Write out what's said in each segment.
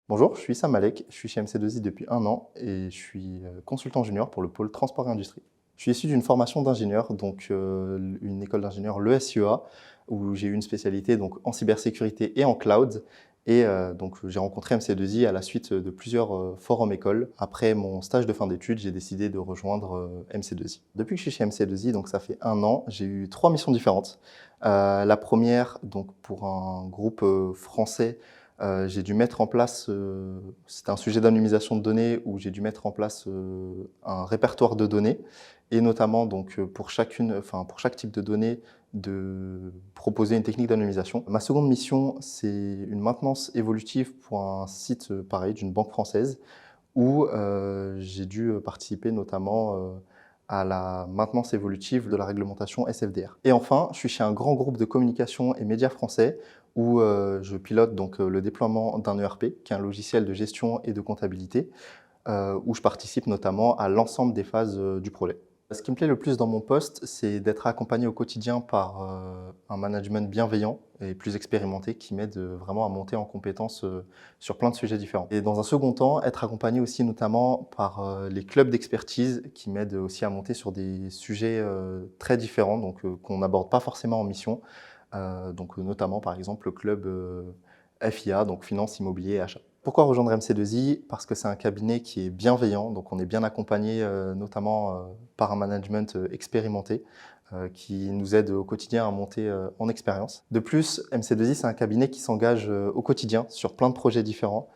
Bonjour, je suis Sam Malek, je suis chez MC2I depuis 1 an et je suis consultant junior pour le pôle transport et industrie. Je suis issu d'une formation d'ingénieur, donc une école d'ingénieur, l'ESUA, où j'ai eu une spécialité donc, en cybersécurité et en cloud. Et donc j'ai rencontré MC2I à la suite de plusieurs forums écoles. Après mon stage de fin d'études, j'ai décidé de rejoindre MC2I. Depuis que je suis chez MC2I, donc ça fait 1 an, j'ai eu 3 missions différentes. La première, donc pour un groupe français, j'ai dû mettre en place, c'était un sujet d'anonymisation de données où j'ai dû mettre en place un répertoire de données et notamment donc, pour pour chaque type de données, de proposer une technique d'anonymisation. Ma seconde mission, c'est une maintenance évolutive pour un site, pareil, d'une banque française où j'ai dû participer notamment à la maintenance évolutive de la réglementation SFDR. Et enfin, je suis chez un grand groupe de communication et médias français où je pilote donc le déploiement d'un ERP, qui est un logiciel de gestion et de comptabilité, où je participe notamment à l'ensemble des phases du projet. Ce qui me plaît le plus dans mon poste, c'est d'être accompagné au quotidien par un management bienveillant et plus expérimenté qui m'aide vraiment à monter en compétences sur plein de sujets différents. Et dans un second temps, être accompagné aussi notamment par les clubs d'expertise qui m'aident aussi à monter sur des sujets très différents, donc qu'on n'aborde pas forcément en mission. Donc notamment par exemple le club FIA, donc Finance, Immobilier et Achat. Pourquoi rejoindre MC2I? Parce que c'est un cabinet qui est bienveillant, donc on est bien accompagné notamment par un management expérimenté qui nous aide au quotidien à monter en expérience. De plus, MC2I, c'est un cabinet qui s'engage au quotidien sur plein de projets différents.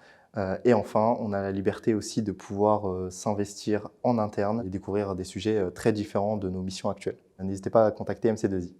Et enfin, on a la liberté aussi de pouvoir s'investir en interne et découvrir des sujets très différents de nos missions actuelles. N'hésitez pas à contacter MC2I.